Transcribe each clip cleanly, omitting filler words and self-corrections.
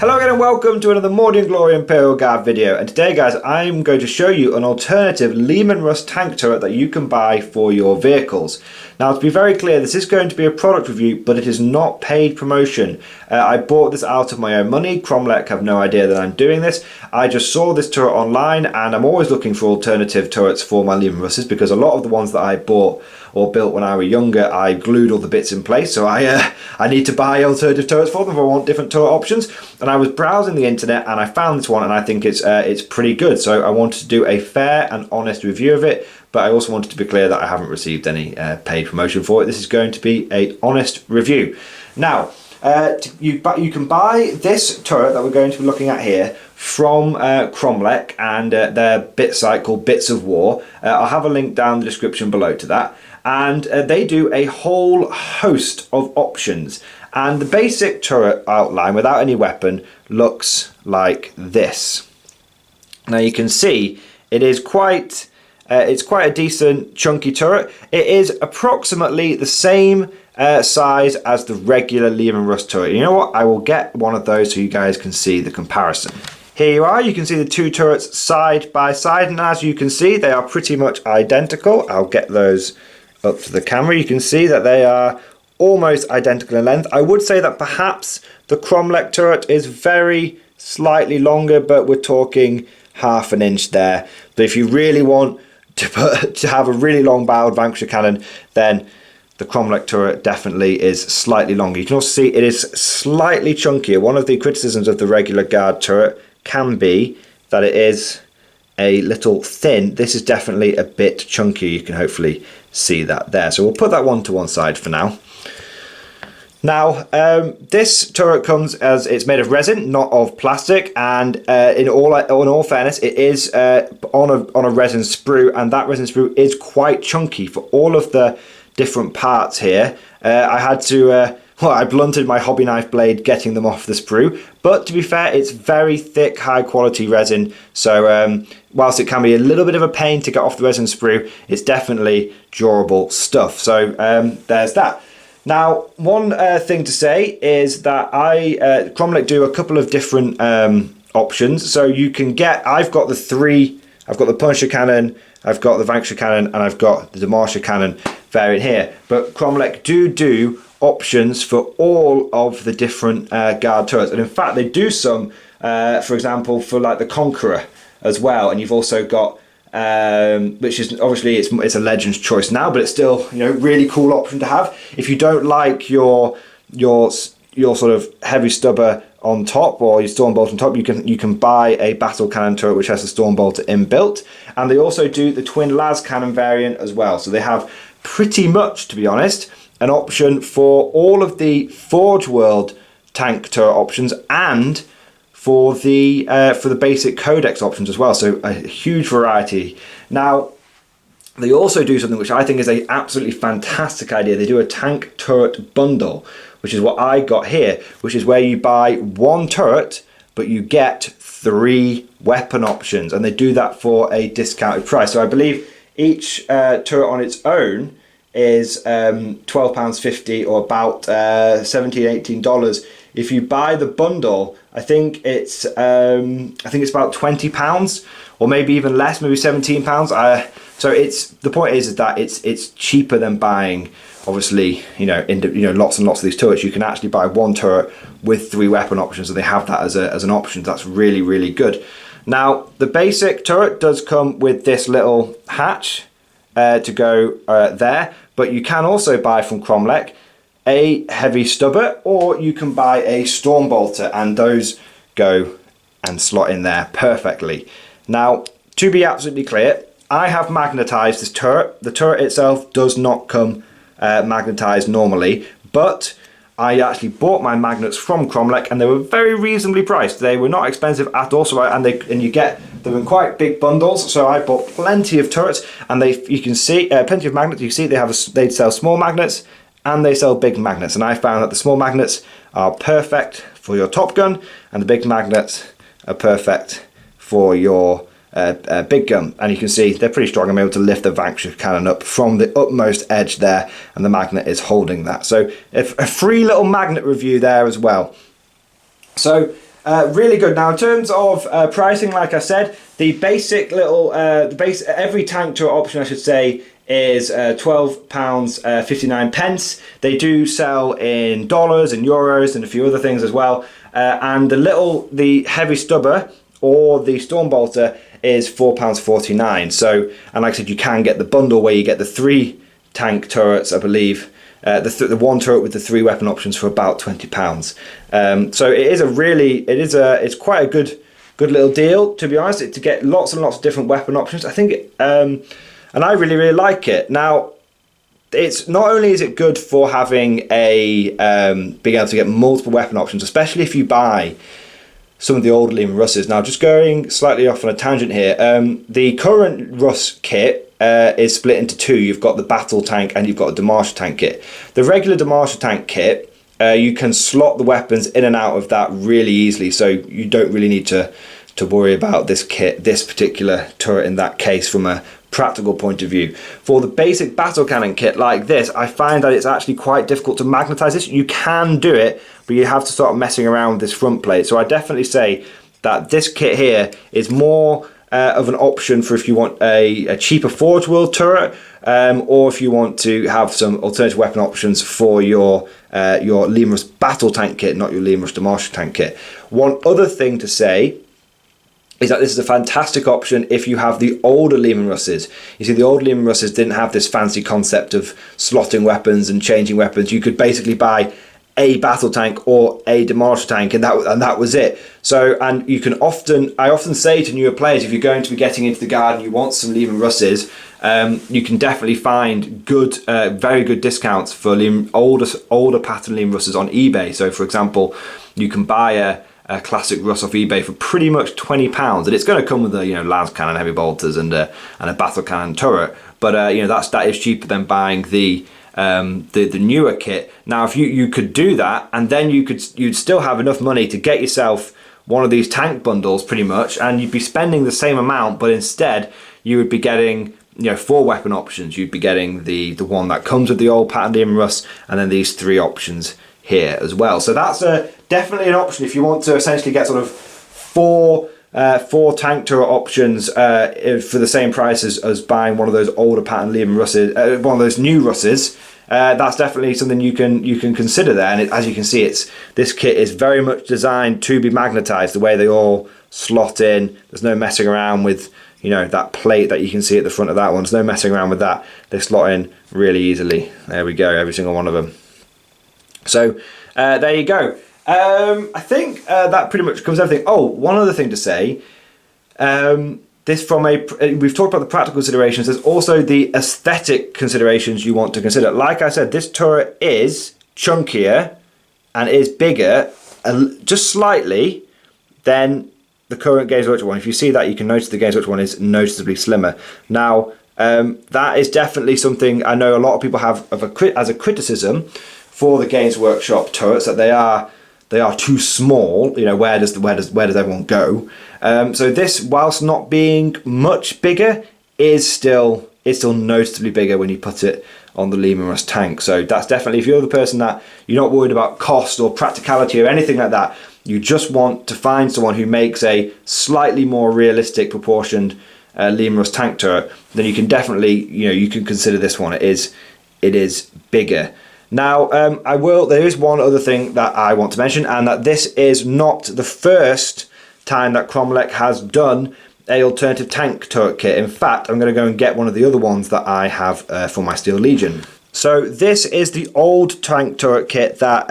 Hello again and welcome to another Mordian Glory Imperial Guard video, and today guys I'm going to show you an alternative Leman Russ tank turret that you can buy for your vehicles. Now to be very clear, this is going to be a product review, but it is not paid promotion. I bought this out of my own money. Kromlech have no idea that I'm doing this. I just saw this turret online and I'm always looking for alternative turrets for my Leman Russes because a lot of the ones that I bought or built when I was younger, I glued all the bits in place, so I need to buy alternative turrets for them if I want different turret options. And I was browsing the internet and I found this one and I think it's pretty good, so I wanted to do a fair and honest review of it, but I also wanted to be clear that I haven't received any paid promotion for it. This is going to be an honest review. Now, you can buy this turret that we're going to be looking at here from Kromlech and their bit site called Bits of War. I'll have a link down in the description below to that. And they do a whole host of options. And the basic turret outline without any weapon looks like this. Now you can see it is quite a decent chunky turret. It is approximately the same size as the regular Leman Russ turret. You know what? I will get one of those so you guys can see the comparison. Here you are, you can see the two turrets side by side, and as you can see they are pretty much identical. I'll get those up to the camera. You can see that they are almost identical in length. I would say that perhaps the Kromlech turret is very slightly longer, but we're talking half an inch there. But if you really want to have a really long barreled Vanquisher cannon, then the Kromlech turret definitely is slightly longer. You can also see it is slightly chunkier. One of the criticisms of the regular guard turret can be that it is a little thin. This is definitely a bit chunkier. You can hopefully see that there. So we'll put that one to one side for now. Now, this turret comes as it's made of resin, not of plastic, and in all fairness, it is on a resin sprue, and that resin sprue is quite chunky for all of the different parts here. I had to I blunted my hobby knife blade getting them off the sprue, but to be fair, it's very thick, high quality resin, so whilst it can be a little bit of a pain to get off the resin sprue, it's definitely durable stuff. So there's that. Now, one thing to say is that Kromlech do a couple of different options. So you can get, I've got the Punisher cannon, I've got the Vanquisher cannon, and I've got the Demolisher cannon variant here. But Kromlech do options for all of the different guard turrets, and in fact they do some for example for like the Conqueror as well, and you've also got which is obviously it's a Legends choice now, but it's still, you know, really cool option to have if you don't like your sort of heavy stubber on top or your Stormbolt on top. You can buy a battle cannon turret which has a Stormbolter inbuilt, and they also do the twin las cannon variant as well. So they have pretty much, to be honest, an option for all of the Forge World tank turret options and for the basic Codex options as well. So a huge variety. Now, they also do something which I think is an absolutely fantastic idea. They do a tank turret bundle, which is what I got here, which is where you buy one turret, but you get 3 weapon options, and they do that for a discounted price. So I believe each turret on its own is £12.50 or about $17–18. If you buy the bundle, I think it's about £20 or maybe even less, maybe £17. So the point is that it's cheaper than buying, obviously, lots and lots of these turrets. You can actually buy one turret with 3 weapon options, and they have that as an option. That's really, really good. Now, the basic turret does come with this little hatch to go there, but you can also buy from Kromlech a heavy stubber, or you can buy a Stormbolter, and those go and slot in there perfectly. Now, to be absolutely clear, I have magnetized this turret. The turret itself does not come magnetized normally, but I actually bought my magnets from Kromlech, and they were very reasonably priced. They were not expensive at all, and you get them in quite big bundles. So I bought plenty of turrets, and you can see plenty of magnets. You can see they sell small magnets and they sell big magnets, and I found that the small magnets are perfect for your Top Gun, and the big magnets are perfect for your big gun. And you can see they're pretty strong. I'm able to lift the Vanquisher cannon up from the utmost edge there, and the magnet is holding that. So a free little magnet review there as well. So Really good. Now, in terms of pricing, like I said, the basic little, every tank turret option, I should say, is £12.59. They do sell in dollars and euros and a few other things as well. And the heavy stubber or the storm bolter is £4.49. So, and like I said, you can get the bundle where you get the 3 tank turrets, I believe. The one turret with the 3 weapon options for about £20. So it is it's quite a good little deal, to be honest, to get lots and lots of different weapon options. I think and I really like it. Now, it's not only is it good for having being able to get multiple weapon options, especially if you buy some of the older Lehman Russes. Now, just going slightly off on a tangent here, the current Russ kit is split into 2. You've got the battle tank and you've got a Demarcher tank kit. The regular Demarcher tank kit, you can slot the weapons in and out of that really easily, so you don't really need to worry about this particular turret in that case from a practical point of view. For the basic battle cannon kit like this, I find that it's actually quite difficult to magnetize this. You can do it, but you have to start messing around with this front plate. So I definitely say that this kit here is more of an option for if you want a cheaper Forge World turret, or if you want to have some alternative weapon options for your Lehman Russ battle tank kit, not your Lehman Russ Demarcher tank kit. One other thing to say is that this is a fantastic option if you have the older Lehman Russes. You see, the old Lehman Russes didn't have this fancy concept of slotting weapons and changing weapons. You could basically buy a battle tank or a Demarcher tank, and that was it. So, and you can I often say to newer players, if you're going to be getting into the Guard and you want some Lehman Russes, you can definitely find very good discounts for older pattern Lehman Russes on eBay. So, for example, you can buy a classic Russ off eBay for pretty much £20, and it's going to come with a Lance cannon, heavy bolters, and a battle cannon turret. But that is cheaper than buying the newer kit. Now, if you could do that, and then you'd still have enough money to get yourself one of these tank bundles, pretty much, and you'd be spending the same amount, but instead you would be getting 4 weapon options. You'd be getting the one that comes with the old pattern Lehman Russ, and then these 3 options here as well. So that's definitely an option if you want to essentially get sort of 4 tank turret options for the same price as buying one of those older pattern Lehman Russes, one of those new Russes. That's definitely something you can consider there. And as you can see, this kit is very much designed to be magnetized. The way they all slot in, there's no messing around with that plate that you can see at the front of that one. There's no messing around with that. They slot in really easily. There we go, every single one of them. So there you go. I think that pretty much covers everything. Oh, one other thing to say. We've talked about the practical considerations. There's also the aesthetic considerations you want to consider. Like I said, this turret is chunkier and is bigger, just slightly, than the current Games Workshop one. If you see that, you can notice the Games Workshop one is noticeably slimmer. Now, that is definitely something I know a lot of people have as a criticism for the Games Workshop turrets, that they are too small. Where does everyone go? So this, whilst not being much bigger, it's still noticeably bigger when you put it on the Lehman Russ tank. So that's definitely, if you're the person that you're not worried about cost or practicality or anything like that, you just want to find someone who makes a slightly more realistic proportioned Lehman Russ tank turret, then you can definitely you can consider this one. It is bigger. Now, there is one other thing that I want to mention, and that this is not the first time that Kromlech has done an alternative tank turret kit. In fact, I'm going to go and get one of the other ones that I have for my Steel Legion. So this is the old tank turret kit that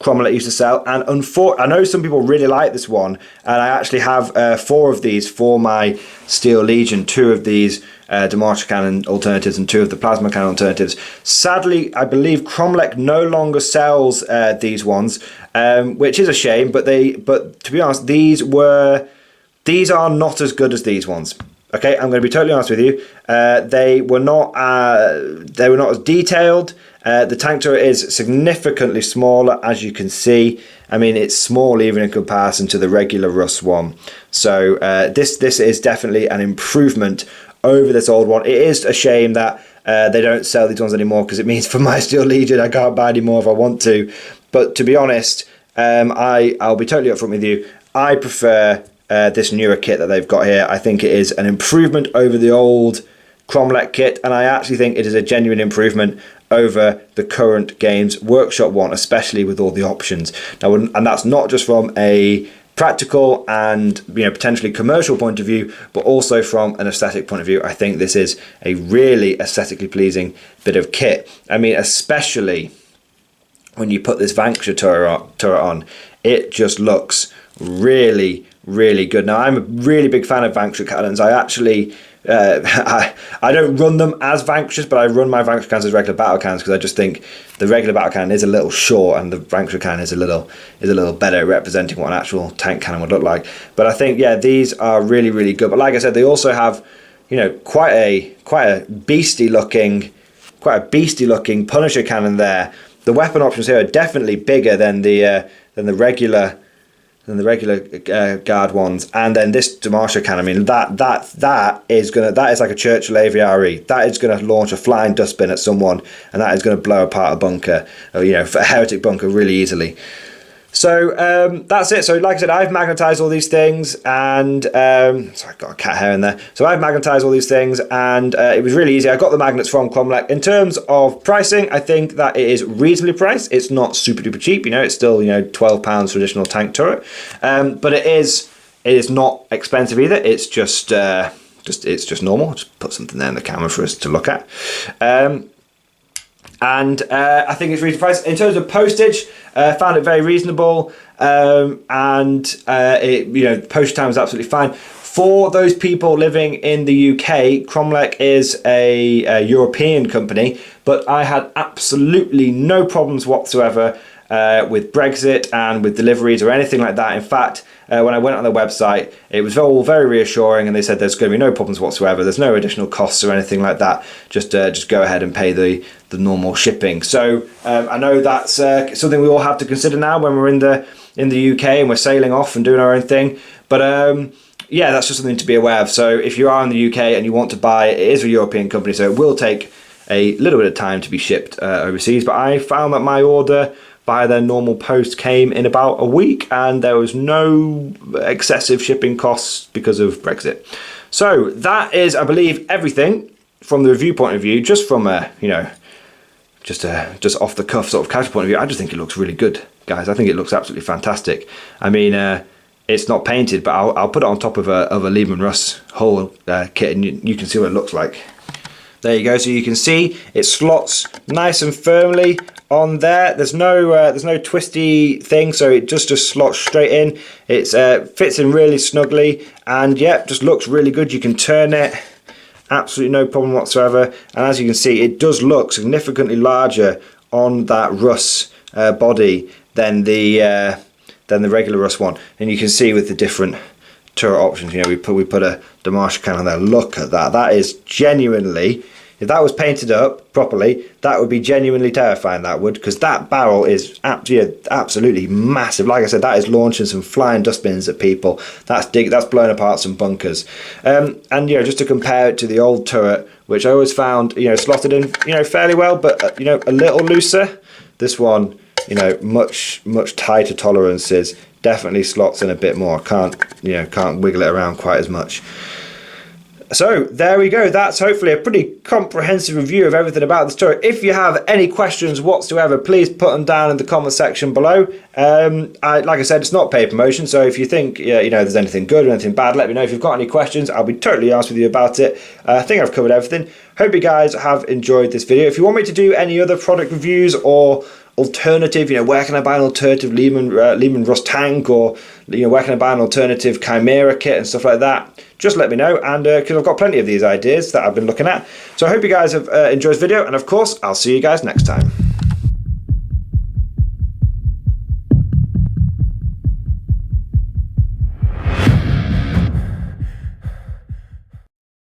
Kromlech used to sell, and I know some people really like this one, and I actually have 4 of these for my Steel Legion, 2 of these Demarcher cannon alternatives and 2 of the plasma cannon alternatives. Sadly, I believe Kromlech no longer sells these ones, which is a shame, but to be honest, these are not as good as these ones. Okay, I'm going to be totally honest with you. They were not as detailed. The tank turret is significantly smaller, as you can see. I mean, it's small even in comparison to the regular Russ one. So this is definitely an improvement over this old one. It is a shame that they don't sell these ones anymore, because it means for my Steel Legion I can't buy any more if I want to. But to be honest, I'll be totally upfront with you. I prefer this newer kit that they've got here. I think it is an improvement over the old Kromlech kit, and I actually think it is a genuine improvement over the current Games Workshop one, especially with all the options. Now, and that's not just from a practical and potentially commercial point of view, but also from an aesthetic point of view. I think this is a really aesthetically pleasing bit of kit. I mean, especially when you put this Vanquish turret on, it just looks really, really good. Now, I'm a really big fan of Vanquish cannons. I actually I don't run them as Vanquishers, but I run my Vanquish cannons as regular battle cannons, because I just think the regular battle cannon is a little short and the Vanquish cannon is a little better at representing what an actual tank cannon would look like. But I think, yeah, these are really, really good. But like I said, they also have quite a beastly looking Punisher cannon there. The weapon options here are definitely bigger than the regular guard ones, and then this Demarcher cannon. I mean, that is like a Churchill Aviary. That is going to launch a flying dustbin at someone, and that is going to blow apart a bunker, a heretic bunker, really easily. So that's it. So like I said, I've magnetized all these things, and sorry, I've got a cat hair in there. So I've magnetized all these things, and it was really easy. I got the magnets from Kromlech. In terms of pricing, I think that it is reasonably priced. It's not super duper cheap. It's still £12 traditional tank turret, but it is not expensive either. It's just normal. Just put something there in the camera for us to look at. And I think it's reasonably priced. In terms of postage, found it very reasonable, and postage time is absolutely fine. For those people living in the UK, Kromlech is a European company, but I had absolutely no problems whatsoever with Brexit and with deliveries or anything like that. In fact, when I went on their website, it was all very reassuring, and they said there's going to be no problems whatsoever. There's no additional costs or anything like that. Just go ahead and pay the normal shipping. So I know that's something we all have to consider now when we're in the UK and we're sailing off and doing our own thing. But yeah, that's just something to be aware of. So if you are in the UK and you want to buy it, is a European company, so it will take a little bit of time to be shipped overseas. But I found that my order by their normal post came in about a week, and there was no excessive shipping costs because of Brexit. So that is, I believe, everything from the review point of view. Just from a just off the cuff sort of casual point of view, I just think it looks really good, guys. I think it looks absolutely fantastic. I mean, it's not painted, but I'll put it on top of a Lehman Russ hull kit, and you can see what it looks like. There you go. So you can see it slots nice and firmly on there. There's no twisty thing, so it just slots straight in. It fits in really snugly, and yeah, just looks really good. You can turn it, absolutely no problem whatsoever. And as you can see, it does look significantly larger on that Russ body than the regular Russ one. And you can see with the different turret options, we put a Demarcher cannon there. Look at that. That is genuinely, if that was painted up properly, that would be genuinely terrifying, that would, because that barrel is absolutely massive. Like I said, that is launching some flying dustbins at people. That's blowing apart some bunkers. And just to compare it to the old turret, which I always found slotted in fairly well, but a little looser. This one, much tighter tolerances. Definitely slots in a bit more. Can't wiggle it around quite as much. So there we go. That's hopefully a pretty comprehensive review of everything about this turret. If you have any questions whatsoever, please put them down in the comment section below. Like I said, it's not paid promotion, so if you think there's anything good or anything bad, let me know. If you've got any questions, I'll be totally honest with you about it. I think I've covered everything. Hope you guys have enjoyed this video. If you want me to do any other product reviews or alternative, where can I buy an alternative Lehman Russ tank, or where can I buy an alternative Chimera kit and stuff like that, just let me know, and because I've got plenty of these ideas that I've been looking at. So I hope you guys have enjoyed this video, and of course I'll see you guys next time.